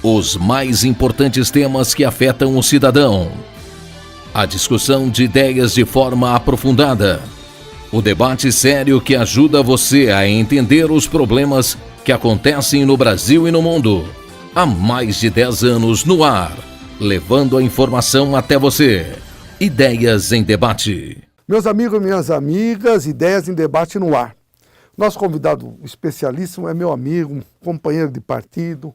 Os mais importantes temas que afetam o cidadão. A discussão de ideias de forma aprofundada. O debate sério que ajuda você a entender os problemas que acontecem no Brasil e no mundo. Há mais de 10 anos no ar, levando a informação até você. Ideias em Debate. Meus amigos e minhas amigas, Ideias em Debate no ar. Nosso convidado especialíssimo é meu amigo, companheiro de partido,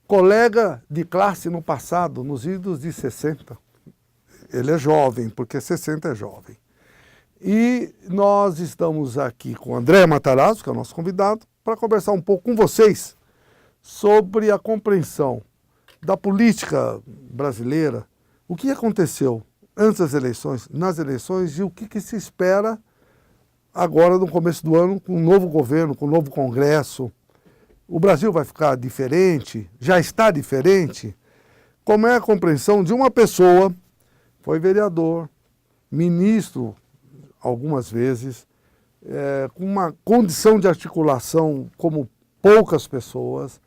colega de classe no passado, nos idos de 60. Ele é jovem, porque 60 é jovem. E nós estamos aqui com o André Matarazzo, que é o nosso convidado, para conversar um pouco com vocês sobre a compreensão da política brasileira, o que aconteceu antes das eleições, nas eleições, e o que se espera agora no começo do ano, com um novo governo, com um novo Congresso. O Brasil vai ficar diferente? Já está diferente? Como é a compreensão de uma pessoa, foi vereador, ministro algumas vezes, com uma condição de articulação como poucas pessoas,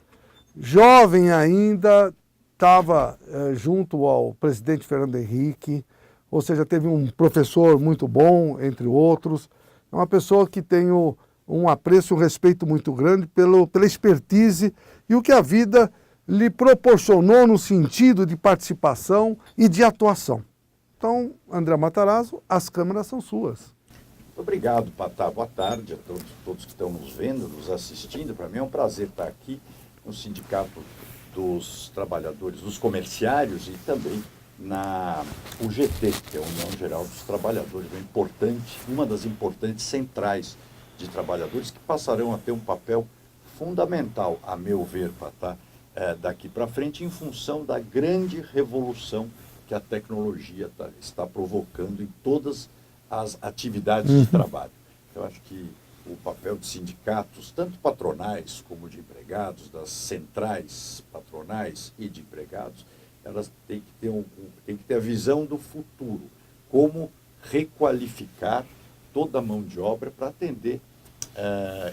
jovem ainda, estava junto ao presidente Fernando Henrique, ou seja, teve um professor muito bom, entre outros. É uma pessoa que tem um apreço e um respeito muito grande pela expertise e o que a vida lhe proporcionou no sentido de participação e de atuação. Então, André Matarazzo, as câmeras são suas. Obrigado, Patá. Boa tarde a todos que estão nos vendo, nos assistindo. Para mim é um prazer estar aqui no Sindicato dos Trabalhadores, dos Comerciários, e também na UGT, que é a União Geral dos Trabalhadores, uma das importantes centrais de trabalhadores que passarão a ter um papel fundamental, a meu ver, Patá, daqui para frente, em função da grande revolução que a tecnologia está provocando em todas as atividades de trabalho. Eu acho que o papel de sindicatos, tanto patronais como de empregados, das centrais patronais e de empregados, elas têm que ter a visão do futuro, como requalificar toda a mão de obra para atender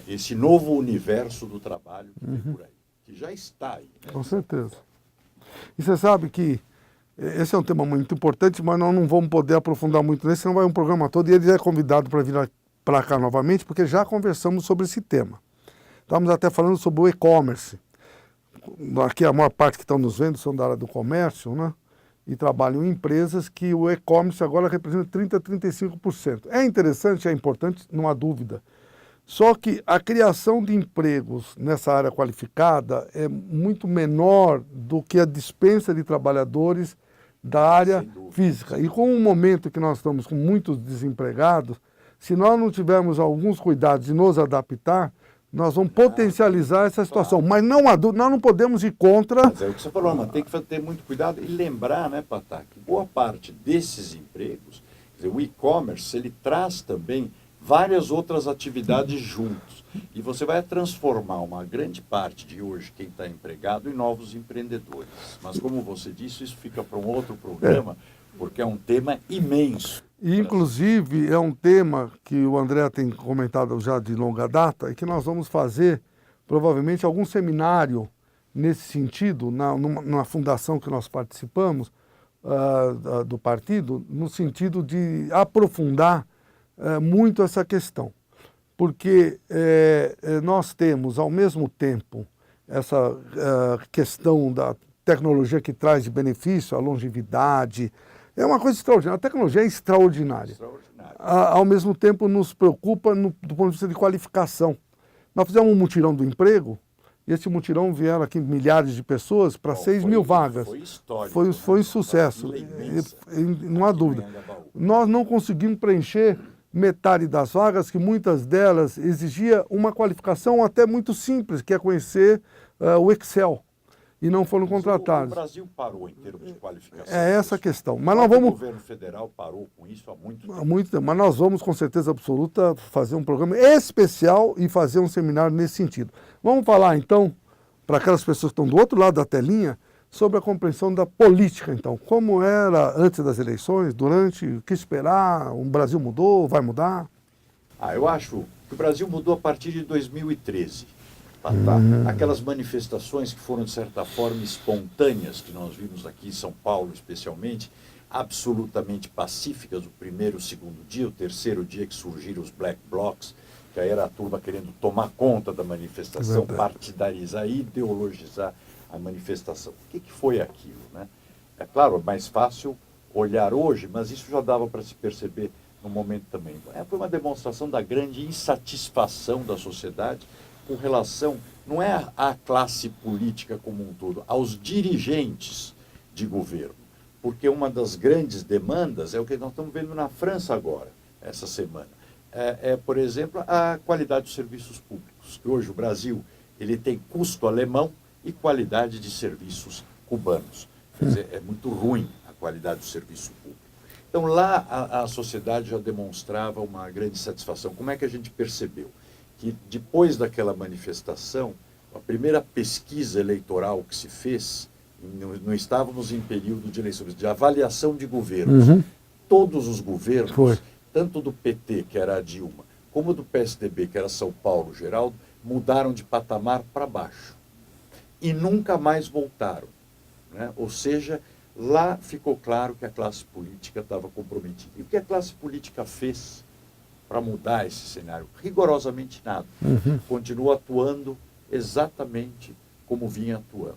esse novo universo do trabalho que vem por aí, que já está aí. Né? Com certeza. E você sabe que esse é um tema muito importante, mas nós não vamos poder aprofundar muito nesse, senão vai um programa todo, e ele é convidado para vir para cá novamente, porque já conversamos sobre esse tema. Estamos até falando sobre o e-commerce. Aqui a maior parte que estão nos vendo são da área do comércio, né? E trabalham em empresas que o e-commerce agora representa 30% a 35%. É interessante, é importante, não há dúvida. Só que a criação de empregos nessa área qualificada é muito menor do que a dispensa de trabalhadores da área física. E com o momento que nós estamos com muitos desempregados, se nós não tivermos alguns cuidados de nos adaptar, nós vamos potencializar essa situação. Mas não há dúvida, nós não podemos ir contra... Mas é o que você falou, mas tem que ter muito cuidado e lembrar, né, Patá, que boa parte desses empregos, quer dizer, o e-commerce, ele traz também várias outras atividades juntos. E você vai transformar uma grande parte de hoje, quem está empregado, em novos empreendedores. Mas, como você disse, isso fica para um outro programa, porque é um tema imenso. E, inclusive, é um tema que o André tem comentado já de longa data e que nós vamos fazer, provavelmente, algum seminário nesse sentido, na fundação que nós participamos do partido, no sentido de aprofundar muito essa questão. Porque nós temos, ao mesmo tempo, essa questão da tecnologia que traz de benefício, a longevidade. É uma coisa extraordinária. A tecnologia é extraordinária. Ao mesmo tempo, nos preocupa do ponto de vista de qualificação. Nós fizemos um mutirão do emprego, e esse mutirão vieram aqui milhares de pessoas para 6 mil vagas. Foi histórico. Foi um sucesso, não há dúvida. Nós não conseguimos preencher metade das vagas, que muitas delas exigia uma qualificação até muito simples, que é conhecer o Excel. E não foram contratados. O Brasil parou em termos de qualificação. É essa a questão. Mas nós vamos... O governo federal parou com isso há muito tempo. Há muito tempo. Mas nós vamos, com certeza absoluta, fazer um programa especial e fazer um seminário nesse sentido. Vamos falar, então, para aquelas pessoas que estão do outro lado da telinha, sobre a compreensão da política, então. Como era antes das eleições, durante, o que esperar, o Brasil mudou, vai mudar? Eu acho que o Brasil mudou a partir de 2013. empatar. Aquelas manifestações que foram, de certa forma, espontâneas, que nós vimos aqui em São Paulo, especialmente, absolutamente pacíficas, o primeiro, o segundo dia, o terceiro dia que surgiram os black blocs, que aí era a turma querendo tomar conta da manifestação, partidarizar, ideologizar a manifestação. O que foi aquilo, né? É claro, é mais fácil olhar hoje, mas isso já dava para se perceber no momento também. Foi uma demonstração da grande insatisfação da sociedade com relação, não é à classe política como um todo, aos dirigentes de governo. Porque uma das grandes demandas é o que nós estamos vendo na França agora, essa semana. Por exemplo, a qualidade dos serviços públicos, que hoje o Brasil ele tem custo alemão e qualidade de serviços cubanos. Quer dizer, é muito ruim a qualidade do serviço público. Então, lá a sociedade já demonstrava uma grande satisfação. Como é que a gente percebeu? Que depois daquela manifestação, a primeira pesquisa eleitoral que se fez, não estávamos em período de eleições, de avaliação de governos. Todos os governos, tanto do PT, que era a Dilma, como do PSDB, que era São Paulo, Geraldo, mudaram de patamar para baixo. E nunca mais voltaram, né? Ou seja, lá ficou claro que a classe política estava comprometida. E o que a classe política fez para mudar esse cenário? Rigorosamente nada. Continua atuando exatamente como vinha atuando.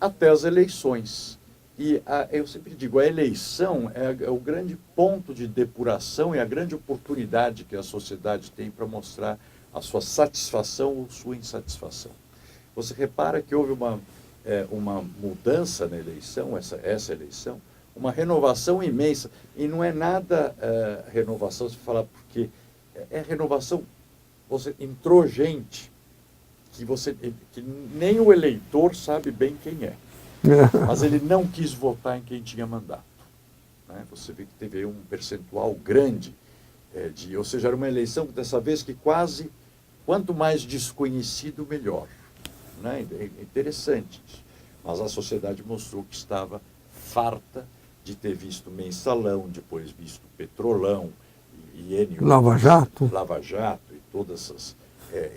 Até as eleições. E eu sempre digo, a eleição é o grande ponto de depuração e a grande oportunidade que a sociedade tem para mostrar a sua satisfação ou sua insatisfação. Você repara que houve uma mudança na eleição, essa eleição, uma renovação imensa. E não é nada renovação, se falar, porque é renovação, você entrou gente que nem o eleitor sabe bem quem é. Mas ele não quis votar em quem tinha mandato, né? Você vê que teve um percentual grande, ou seja, era uma eleição dessa vez que quase, quanto mais desconhecido, melhor, né? É interessante isso. Mas a sociedade mostrou que estava farta de ter visto Mensalão, depois visto Petrolão, Lava Jato e todos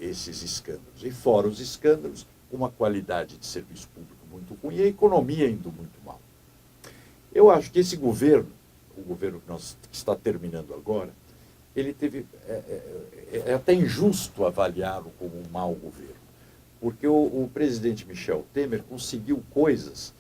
esses escândalos. E fora os escândalos, uma qualidade de serviço público muito ruim e a economia indo muito mal. Eu acho que esse governo, o governo que está terminando agora, ele teve... É até injusto avaliá-lo como um mau governo, porque o presidente Michel Temer conseguiu coisas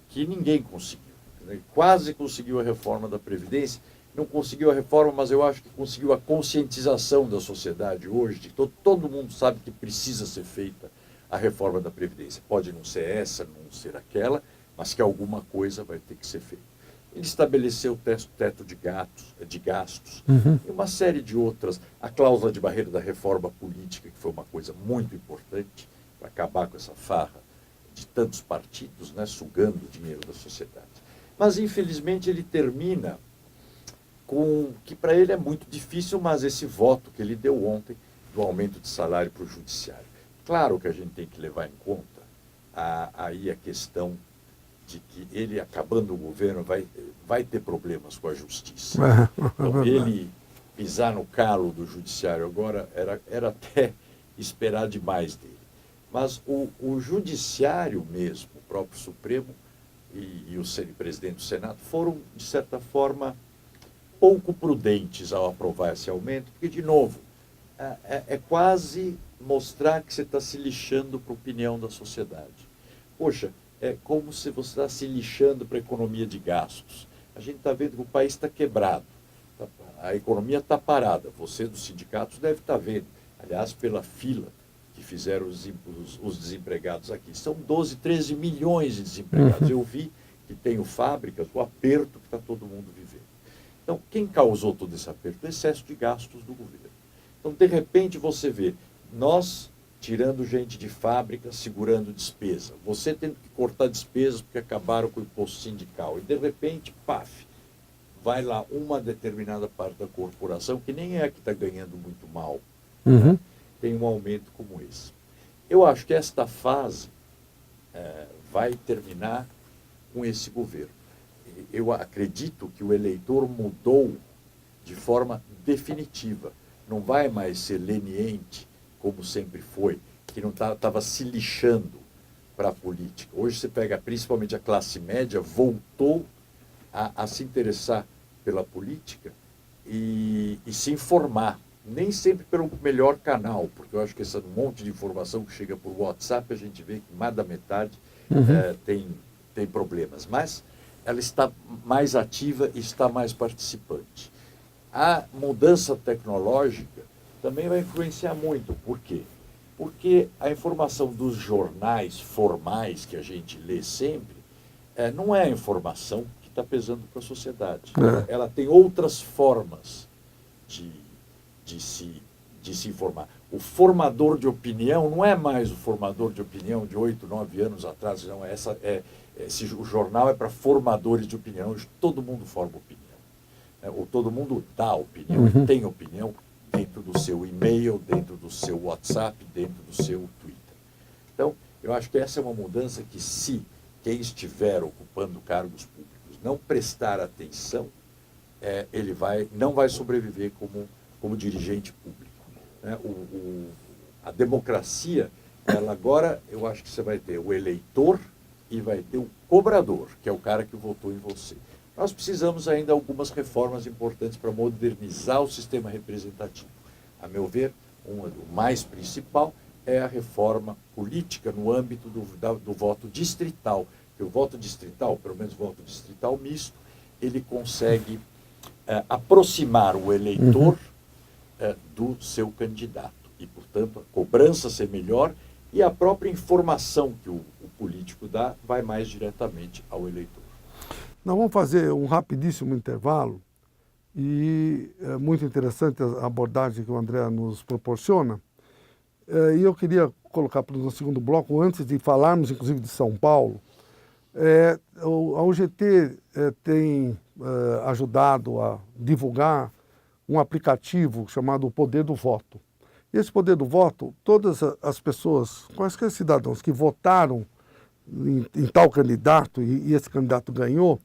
que ninguém conseguiu. Ele quase conseguiu a reforma da Previdência, não conseguiu a reforma, mas eu acho que conseguiu a conscientização da sociedade hoje, de que todo mundo sabe que precisa ser feita a reforma da Previdência. Pode não ser essa, não ser aquela, mas que alguma coisa vai ter que ser feita. Ele estabeleceu o teto de gastos e uma série de outras. A cláusula de barreira da reforma política, que foi uma coisa muito importante para acabar com essa farra de tantos partidos, né, sugando o dinheiro da sociedade. Mas, infelizmente, ele termina com que para ele é muito difícil, mas esse voto que ele deu ontem do aumento de salário para o judiciário. Claro que a gente tem que levar em conta aí a questão de que ele, acabando o governo, vai ter problemas com a justiça. Então, ele pisar no calo do judiciário agora era até esperar demais dele. Mas o judiciário mesmo, o próprio Supremo e o presidente do Senado foram, de certa forma, pouco prudentes ao aprovar esse aumento, porque, de novo, é quase mostrar que você está se lixando para a opinião da sociedade. Poxa, é como se você está se lixando para a economia de gastos. A gente está vendo que o país está quebrado, a economia está parada. Você dos sindicatos deve estar vendo, aliás, pela fila que fizeram os desempregados aqui. São 12, 13 milhões de desempregados. Eu vi que tenho fábricas, o aperto que está todo mundo vivendo. Então, quem causou todo esse aperto? O excesso de gastos do governo. Então, de repente, você vê nós tirando gente de fábrica, segurando despesa. Você tendo que cortar despesas porque acabaram com o imposto sindical. E, de repente, paf, vai lá uma determinada parte da corporação, que nem é a que está ganhando muito mal, né? Tem um aumento como esse. Eu acho que esta fase vai terminar com esse governo. Eu acredito que o eleitor mudou de forma definitiva. Não vai mais ser leniente, como sempre foi, que não estava se lixando para a política. Hoje você pega principalmente a classe média, voltou a se interessar pela política e se informar. Nem sempre pelo melhor canal, porque eu acho que esse monte de informação que chega por WhatsApp, a gente vê que mais da metade tem problemas. Mas ela está mais ativa e está mais participante. A mudança tecnológica também vai influenciar muito. Por quê? Porque a informação dos jornais formais que a gente lê sempre, não é a informação que está pesando para a sociedade. Ela tem outras formas de se informar. O formador de opinião não é mais o formador de opinião de 8, 9 anos atrás. Não, o jornal é para formadores de opinião. Hoje todo mundo forma opinião. Ou todo mundo dá opinião, e tem opinião dentro do seu e-mail, dentro do seu WhatsApp, dentro do seu Twitter. Então, eu acho que essa é uma mudança que, se quem estiver ocupando cargos públicos não prestar atenção, ele não vai sobreviver como dirigente público. A democracia, ela agora, eu acho que você vai ter o eleitor e vai ter o cobrador, que é o cara que votou em você. Nós precisamos ainda de algumas reformas importantes para modernizar o sistema representativo. A meu ver, o mais principal é a reforma política no âmbito do voto distrital. Porque o voto distrital, pelo menos o voto distrital misto, ele consegue aproximar o eleitor do seu candidato. E, portanto, a cobrança ser melhor e a própria informação que o político dá vai mais diretamente ao eleitor. Nós vamos fazer um rapidíssimo intervalo e é muito interessante a abordagem que o André nos proporciona. E eu queria colocar para o segundo bloco, antes de falarmos inclusive de São Paulo, a UGT tem ajudado a divulgar um aplicativo chamado Poder do Voto. E esse Poder do Voto, todas as pessoas, quaisquer cidadãos que votaram em tal candidato e esse candidato ganhou,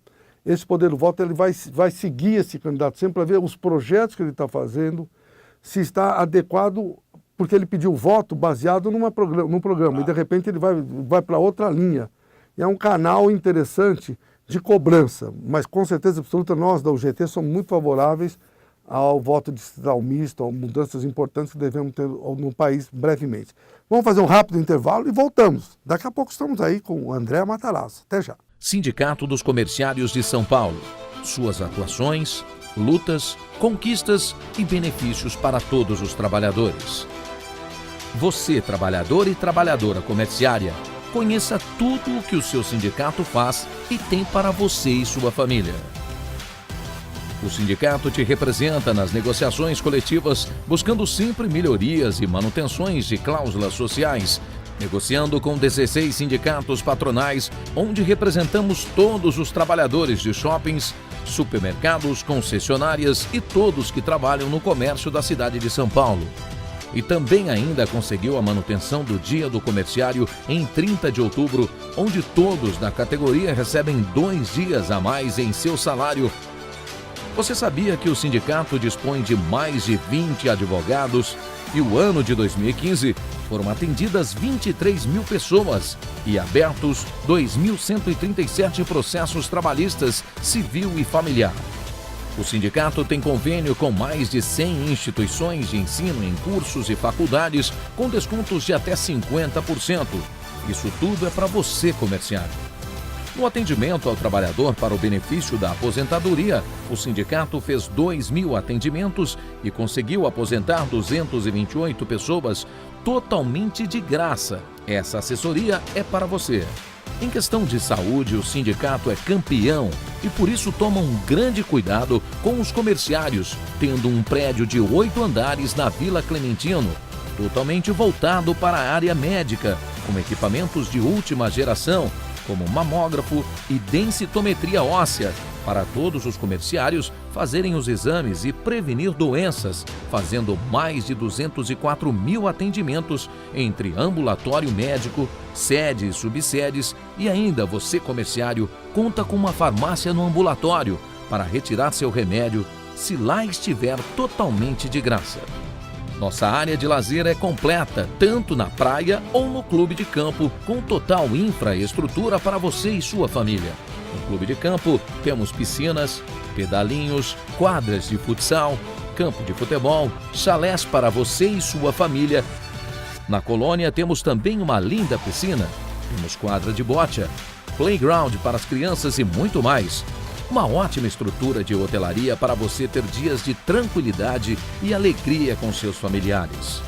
esse Poder do Voto ele vai seguir esse candidato sempre para ver os projetos que ele está fazendo, se está adequado, porque ele pediu voto baseado num programa, e de repente ele vai para outra linha. E é um canal interessante de cobrança, mas com certeza absoluta nós da UGT somos muito favoráveis ao voto distrital misto, a mudanças importantes que devemos ter no país brevemente. Vamos fazer um rápido intervalo e voltamos. Daqui a pouco estamos aí com o André Matarazzo. Até já. Sindicato dos Comerciários de São Paulo. Suas atuações, lutas, conquistas e benefícios para todos os trabalhadores. Você, trabalhador e trabalhadora comerciária, conheça tudo o que o seu sindicato faz e tem para você e sua família. O sindicato te representa nas negociações coletivas, buscando sempre melhorias e manutenções de cláusulas sociais, negociando com 16 sindicatos patronais, onde representamos todos os trabalhadores de shoppings, supermercados, concessionárias e todos que trabalham no comércio da cidade de São Paulo. E também ainda conseguiu a manutenção do Dia do Comerciário em 30 de outubro, onde todos da categoria recebem 2 dias a mais em seu salário. Você sabia que o sindicato dispõe de mais de 20 advogados e o ano de 2015 foram atendidas 23 mil pessoas e abertos 2.137 processos trabalhistas, civil e familiar. O sindicato tem convênio com mais de 100 instituições de ensino em cursos e faculdades com descontos de até 50%. Isso tudo é para você, comerciário. No atendimento ao trabalhador para o benefício da aposentadoria, o sindicato fez 2.000 atendimentos e conseguiu aposentar 228 pessoas totalmente de graça. Essa assessoria é para você. Em questão de saúde, o sindicato é campeão e por isso toma um grande cuidado com os comerciários, tendo um prédio de 8 andares na Vila Clementino, totalmente voltado para a área médica, com equipamentos de última geração, como mamógrafo e densitometria óssea, para todos os comerciários fazerem os exames e prevenir doenças, fazendo mais de 204 mil atendimentos entre ambulatório médico, sede e subsedes, e ainda você, comerciário, conta com uma farmácia no ambulatório para retirar seu remédio se lá estiver totalmente de graça. Nossa área de lazer é completa, tanto na praia ou no clube de campo, com total infraestrutura para você e sua família. No clube de campo temos piscinas, pedalinhos, quadras de futsal, campo de futebol, chalés para você e sua família. Na colônia temos também uma linda piscina, temos quadra de bocha, playground para as crianças e muito mais. Uma ótima estrutura de hotelaria para você ter dias de tranquilidade e alegria com seus familiares.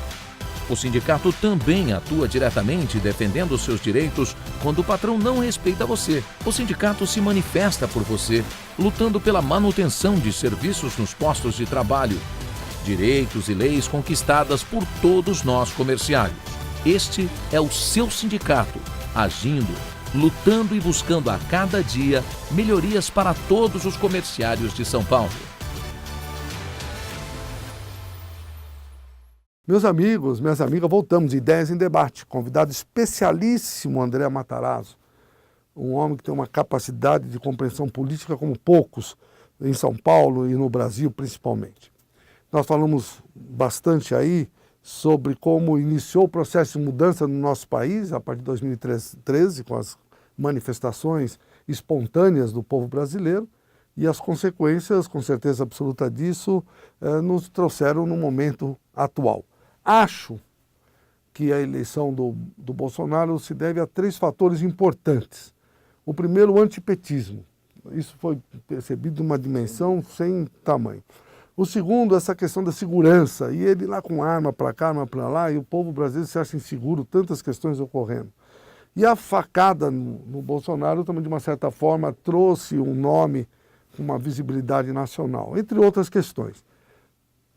O sindicato também atua diretamente defendendo seus direitos quando o patrão não respeita você. O sindicato se manifesta por você, lutando pela manutenção de serviços nos postos de trabalho, direitos e leis conquistadas por todos nós comerciários. Este é o seu sindicato, agindo, lutando e buscando a cada dia melhorias para todos os comerciários de São Paulo. Meus amigos, minhas amigas, voltamos de Ideias em Debate. Convidado especialíssimo, André Matarazzo. Um homem que tem uma capacidade de compreensão política como poucos em São Paulo e no Brasil principalmente. Nós falamos bastante aí sobre como iniciou o processo de mudança no nosso país a partir de 2013, com as manifestações espontâneas do povo brasileiro, e as consequências, com certeza absoluta disso, nos trouxeram no momento atual. Acho que a eleição do Bolsonaro se deve a 3 fatores importantes. O primeiro, o antipetismo. Isso foi percebido numa dimensão sem tamanho. O segundo, essa questão da segurança, e ele lá com arma para cá, arma para lá, e o povo brasileiro se acha inseguro, tantas questões ocorrendo. E a facada no Bolsonaro também, de uma certa forma, trouxe um nome com uma visibilidade nacional, entre outras questões.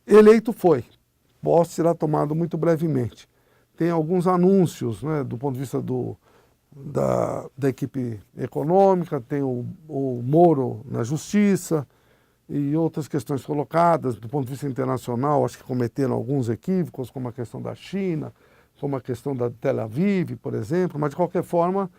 Eleito foi, posse será tomado muito brevemente. Tem alguns anúncios, né, do ponto de vista da equipe econômica, tem o Moro na justiça e outras questões colocadas do ponto de vista internacional, acho que cometeram alguns equívocos, como a questão da China, como a questão da Tel Aviv, por exemplo, mas de qualquer forma,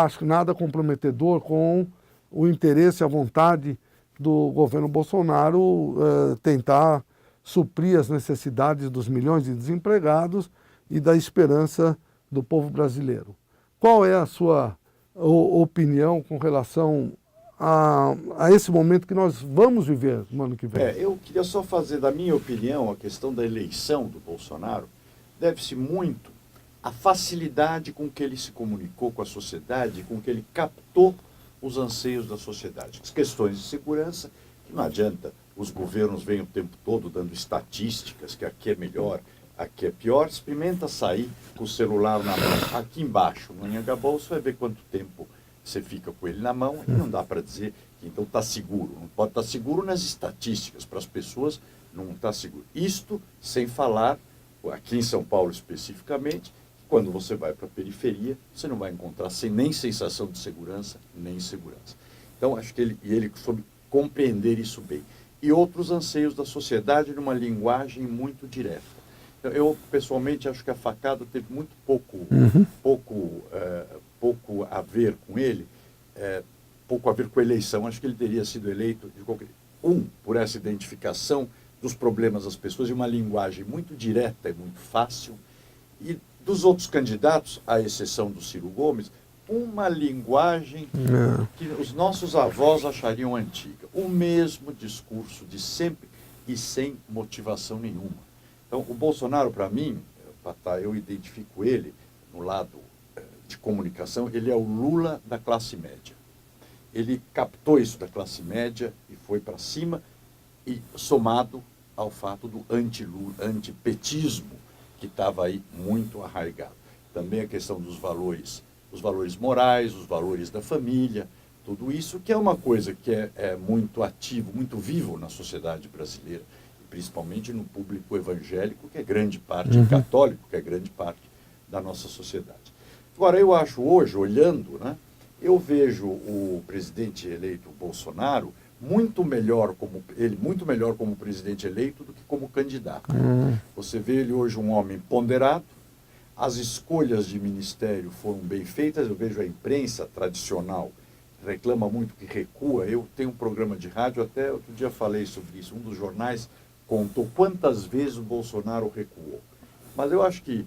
acho que nada comprometedor com o interesse e a vontade do governo Bolsonaro tentar suprir as necessidades dos milhões de desempregados e da esperança do povo brasileiro. Qual é a sua opinião com relação a esse momento que nós vamos viver no ano que vem? Eu queria só fazer, da minha opinião, a questão da eleição do Bolsonaro deve-se muito à facilidade com que ele se comunicou com a sociedade, com que ele captou os anseios da sociedade. As questões de segurança, que não adianta os governos vêm o tempo todo dando estatísticas, que aqui é melhor, aqui é pior. Experimenta sair com o celular na mão, aqui embaixo, no Anhangabaú, você vai ver quanto tempo você fica com ele na mão, e não dá para dizer que então está seguro. Não pode estar seguro nas estatísticas, para as pessoas não está seguro. Isto sem falar, aqui em São Paulo especificamente, quando você vai para a periferia, você não vai encontrar nem sensação de segurança, nem segurança. Então, acho que ele soube compreender isso bem. E outros anseios da sociedade numa linguagem muito direta. Eu, pessoalmente, acho que a facada teve muito pouco a ver com ele, pouco a ver com a eleição. Acho que ele teria sido eleito, por essa identificação dos problemas das pessoas, e uma linguagem muito direta e muito fácil, e dos outros candidatos, à exceção do Ciro Gomes, uma linguagem que os nossos avós achariam antiga. O mesmo discurso de sempre e sem motivação nenhuma. Então, o Bolsonaro, para mim, eu identifico ele no lado de comunicação, ele é o Lula da classe média. Ele captou isso da classe média e foi para cima, e somado ao fato do antipetismo, que estava aí muito arraigado. Também a questão dos valores morais, os valores da família, tudo isso que é uma coisa que é muito ativo, muito vivo na sociedade brasileira, principalmente no público evangélico, que é grande parte, católico, que é grande parte da nossa sociedade. Agora, eu acho hoje, olhando, né, eu vejo o presidente eleito Bolsonaro muito melhor como presidente eleito do que como candidato. Você vê ele hoje um homem ponderado, as escolhas de ministério foram bem feitas. Eu vejo a imprensa tradicional reclama muito que recua. Eu tenho um programa de rádio, até outro dia falei sobre isso, um dos jornais contou quantas vezes o Bolsonaro recuou. Mas eu acho que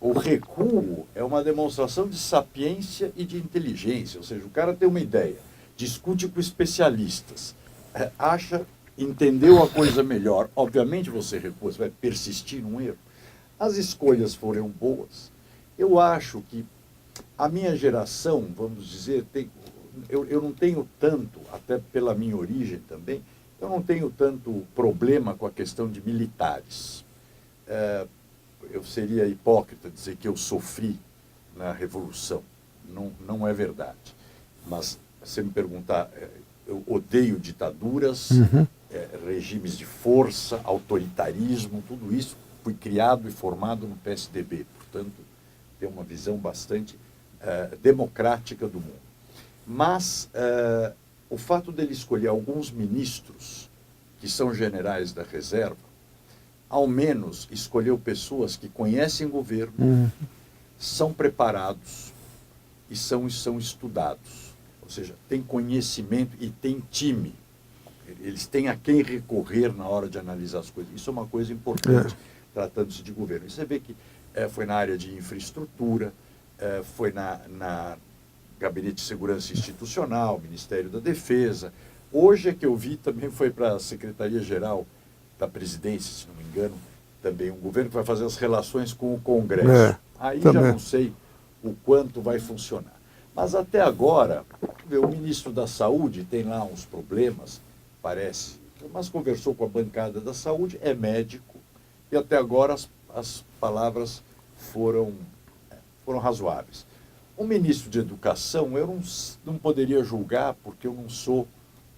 o recuo é uma demonstração de sapiência e de inteligência. Ou seja, o cara tem uma ideia, discute com especialistas, entendeu a coisa melhor. Obviamente você recua, você vai persistir num erro. As escolhas foram boas. Eu acho que a minha geração, vamos dizer, eu não tenho tanto, até pela minha origem também, eu não tenho tanto problema com a questão de militares. Eu seria hipócrita dizer que eu sofri na Revolução. Não é verdade. Mas, se me perguntar, eu odeio ditaduras, regimes de força, autoritarismo, tudo isso. Fui criado e formado no PSDB, portanto, tenho uma visão bastante democrática do mundo. Mas o fato dele escolher alguns ministros que são generais da reserva, ao menos escolheu pessoas que conhecem o governo, são preparados e são estudados. Ou seja, tem conhecimento e tem time. Eles têm a quem recorrer na hora de analisar as coisas. Isso é uma coisa importante, tratando-se de governo. E você vê que foi na área de infraestrutura, foi na Gabinete de Segurança Institucional, Ministério da Defesa. Hoje é que eu vi também foi para a Secretaria-Geral da Presidência, se não me engano, também um governo que vai fazer as relações com o Congresso. Aí também. Já não sei o quanto vai funcionar. Mas até agora, o ministro da Saúde tem lá uns problemas, parece, mas conversou com a bancada da Saúde, é médico, e até agora as palavras foram razoáveis. O ministro de Educação, eu não poderia julgar, porque eu não sou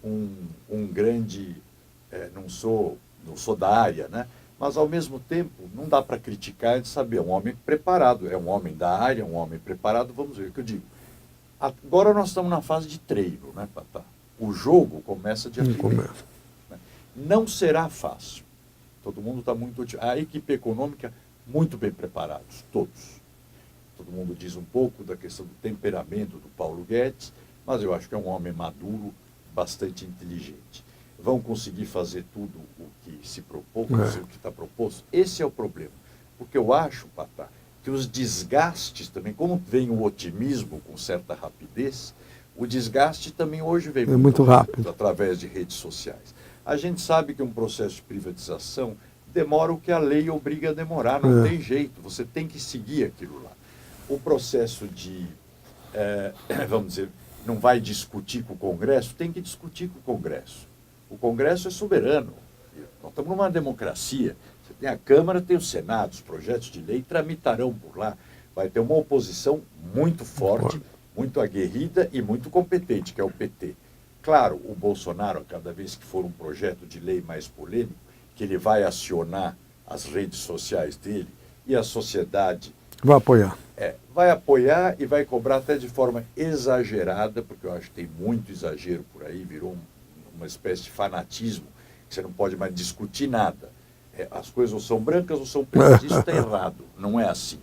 um grande, não sou da área, né? Mas, ao mesmo tempo, não dá para criticar e saber, é um homem preparado, é um homem da área, um homem preparado, vamos ver o que eu digo. Agora nós estamos na fase de treino, né, Patá? O jogo começa dia 1º. Né? Não será fácil. Todo mundo está muito... A equipe econômica, muito bem preparados, todos. Todo mundo diz um pouco da questão do temperamento do Paulo Guedes, mas eu acho que é um homem maduro, bastante inteligente. Vão conseguir fazer tudo o que se propôs, o que está proposto? Esse é o problema. Porque eu acho, Patá, que os desgastes também, como vem o otimismo com certa rapidez, o desgaste também hoje vem muito rápido, através de redes sociais. A gente sabe que um processo de privatização demora o que a lei obriga a demorar, não tem jeito, você tem que seguir aquilo lá. O processo de, vamos dizer, não vai discutir com o Congresso, tem que discutir com o Congresso. O Congresso é soberano, nós estamos numa democracia. Você tem a Câmara, tem o Senado, os projetos de lei tramitarão por lá. Vai ter uma oposição muito forte, muito aguerrida e muito competente, que é o PT. Claro, o Bolsonaro, cada vez que for um projeto de lei mais polêmico, que ele vai acionar as redes sociais dele e a sociedade... Vai apoiar. Vai apoiar e vai cobrar até de forma exagerada, porque eu acho que tem muito exagero por aí, virou uma espécie de fanatismo, que você não pode mais discutir nada. As coisas ou são brancas ou são pretas. Isso está errado, não é assim.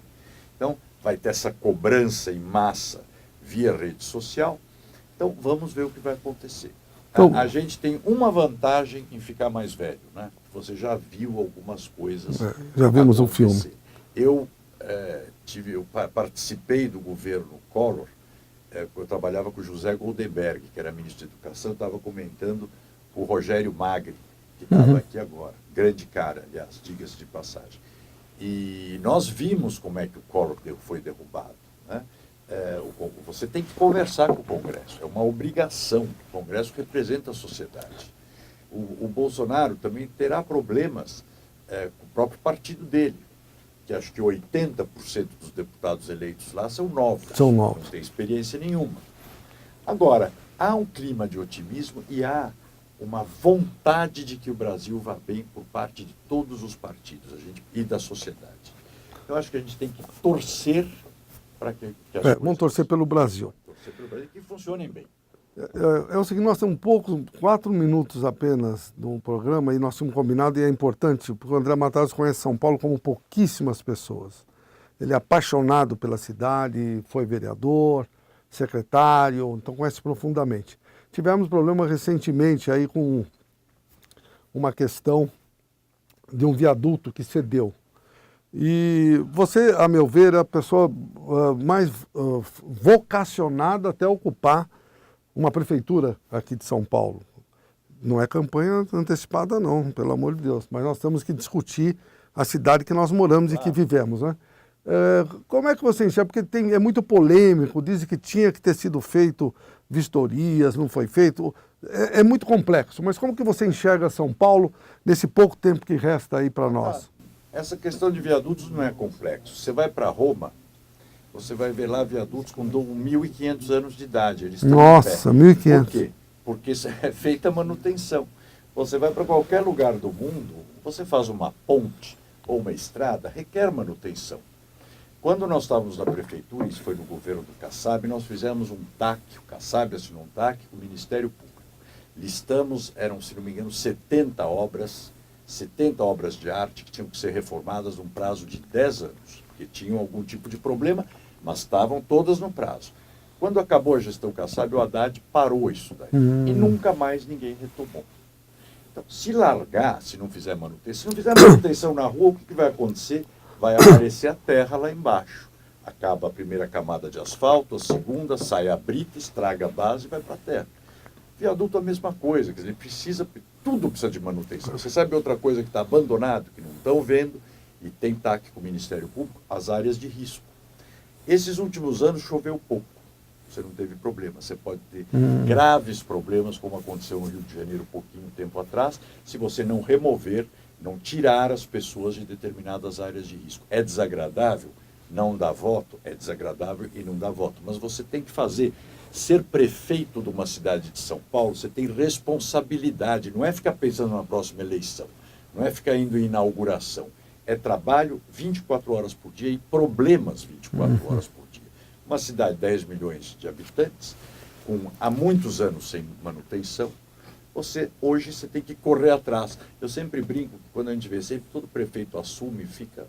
Então, vai ter essa cobrança em massa via rede social. Então, vamos ver o que vai acontecer. Então, a gente tem uma vantagem em ficar mais velho, né? Você já viu algumas coisas. Já vimos um filme. Eu participei do governo Collor, eu trabalhava com o José Goldenberg, que era ministro da Educação, eu estava comentando com o Rogério Magri, que estava aqui agora. Grande cara, aliás, diga-se de passagem. E nós vimos como é que o Collor foi derrubado, né? Você tem que conversar com o Congresso, é uma obrigação. O Congresso representa a sociedade. O Bolsonaro também terá problemas com o próprio partido dele, que acho que 80% dos deputados eleitos lá são novos. Não têm experiência nenhuma. Agora, há um clima de otimismo e há uma vontade de que o Brasil vá bem por parte de todos os partidos e da sociedade. Eu acho que a gente tem que torcer para que as coisas... Vamos torcer pelo Brasil. Torcer pelo Brasil, que funcionem bem. É o seguinte, nós temos 4 minutos apenas do programa e nós tínhamos combinado, e é importante, porque o André Matarazzo conhece São Paulo como pouquíssimas pessoas. Ele é apaixonado pela cidade, foi vereador, secretário, então conhece profundamente. Tivemos problema recentemente aí com uma questão de um viaduto que cedeu. E você, a meu ver, é a pessoa mais vocacionada até ocupar uma prefeitura aqui de São Paulo. Não é campanha antecipada não, pelo amor de Deus, mas nós temos que discutir a cidade que nós moramos e que vivemos, né? Como é que você enxerga? Porque é muito polêmico, dizem que tinha que ter sido feito vistorias, não foi feito. É muito complexo, mas como que você enxerga São Paulo nesse pouco tempo que resta aí para nós? Essa questão de viadutos não é complexo. Você vai para Roma, você vai ver lá viadutos com 1.500 anos de idade. Eles estão Nossa, 1.500. Por quê? Porque é feita manutenção. Você vai para qualquer lugar do mundo, você faz uma ponte ou uma estrada, requer manutenção. Quando nós estávamos na prefeitura, isso foi no governo do Kassab, nós fizemos um TAC, o Kassab assinou um TAC com o Ministério Público. Listamos, eram, se não me engano, 70 obras de arte que tinham que ser reformadas num prazo de 10 anos, porque tinham algum tipo de problema, mas estavam todas no prazo. Quando acabou a gestão Kassab, o Haddad parou isso daí. E nunca mais ninguém retomou. Então, se largar, se não fizer manutenção na rua, o que vai acontecer? Vai aparecer a terra lá embaixo. Acaba a primeira camada de asfalto, a segunda, sai a brita, estraga a base e vai para a terra. Viaduto é a mesma coisa, quer dizer, tudo precisa de manutenção. Você sabe outra coisa que está abandonado, que não estão vendo, e tem TAC com o Ministério Público? As áreas de risco. Esses últimos anos choveu pouco. Você não teve problema. Você pode ter graves problemas, como aconteceu no Rio de Janeiro pouquinho tempo atrás, se você não remover, não tirar as pessoas de determinadas áreas de risco. É desagradável? Não dá voto? É desagradável e não dá voto. Mas você tem que fazer. Ser prefeito de uma cidade de São Paulo, você tem responsabilidade. Não é ficar pensando na próxima eleição. Não é ficar indo em inauguração. É trabalho 24 horas por dia e problemas 24 horas por dia. Uma cidade de 10 milhões de habitantes, há muitos anos sem manutenção, hoje você tem que correr atrás. Eu sempre brinco, quando a gente vê, sempre todo prefeito assume e fica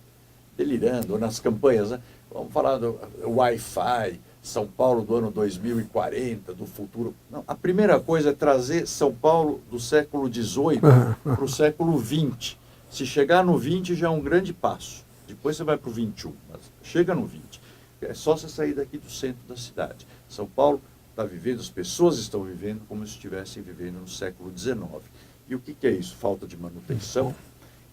delirando, ou nas campanhas, né? Vamos falar do Wi-Fi, São Paulo do ano 2040, do futuro. Não, a primeira coisa é trazer São Paulo do século XVIII para o século XX. Se chegar no 20 já é um grande passo. Depois você vai para o 21, mas chega no 20. É só você sair daqui do centro da cidade. São Paulo está vivendo, as pessoas estão vivendo como se estivessem vivendo no século XIX. E o que é isso? Falta de manutenção,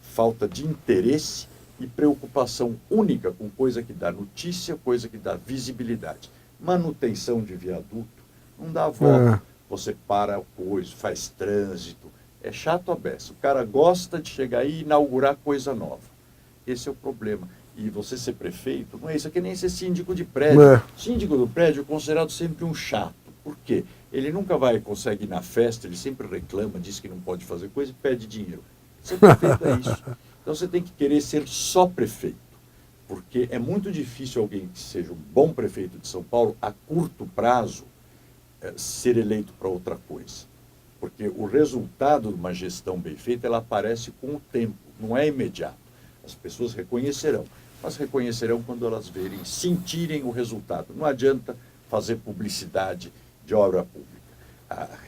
falta de interesse e preocupação única com coisa que dá notícia, coisa que dá visibilidade. Manutenção de viaduto não dá volta. Você para o coisa, faz trânsito. É chato a beça. O cara gosta de chegar aí e inaugurar coisa nova. Esse é o problema. E você ser prefeito, não é isso, é que nem ser síndico de prédio. Síndico do prédio é considerado sempre um chato. Por quê? Ele nunca consegue ir na festa, ele sempre reclama, diz que não pode fazer coisa e pede dinheiro. Ser prefeito é isso. Então você tem que querer ser só prefeito. Porque é muito difícil alguém que seja um bom prefeito de São Paulo, a curto prazo, ser eleito para outra coisa. Porque o resultado de uma gestão bem feita, ela aparece com o tempo, não é imediato. As pessoas reconhecerão, mas reconhecerão quando elas verem, sentirem o resultado. Não adianta fazer publicidade de obra pública.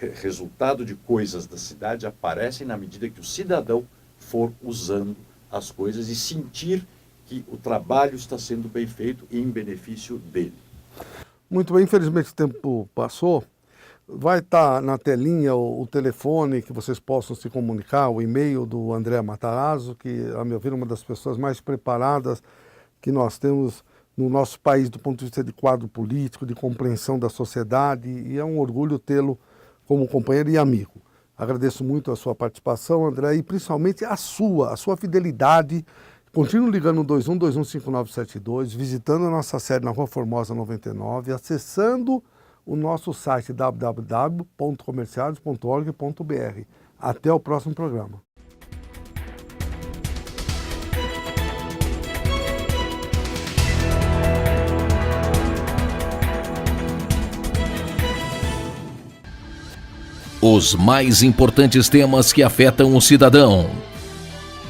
O resultado de coisas da cidade aparecem na medida que o cidadão for usando as coisas e sentir que o trabalho está sendo bem feito e em benefício dele. Muito bem, infelizmente o tempo passou. Vai estar na telinha o telefone que vocês possam se comunicar, o e-mail do André Matarazzo, que, a meu ver, é uma das pessoas mais preparadas que nós temos no nosso país do ponto de vista de quadro político, de compreensão da sociedade, e é um orgulho tê-lo como companheiro e amigo. Agradeço muito a sua participação, André, e principalmente a sua fidelidade. Continue ligando no 21215972, visitando a nossa sede na Rua Formosa 99, acessando o nosso site www.comerciados.org.br. Até o próximo programa. Os mais importantes temas que afetam o cidadão.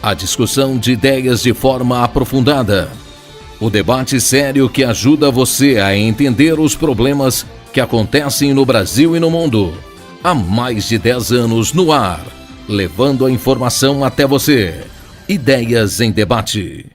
A discussão de ideias de forma aprofundada. O debate sério que ajuda você a entender os problemas que acontecem no Brasil e no mundo. Há mais de 10 anos no ar, levando a informação até você. Ideias em Debate.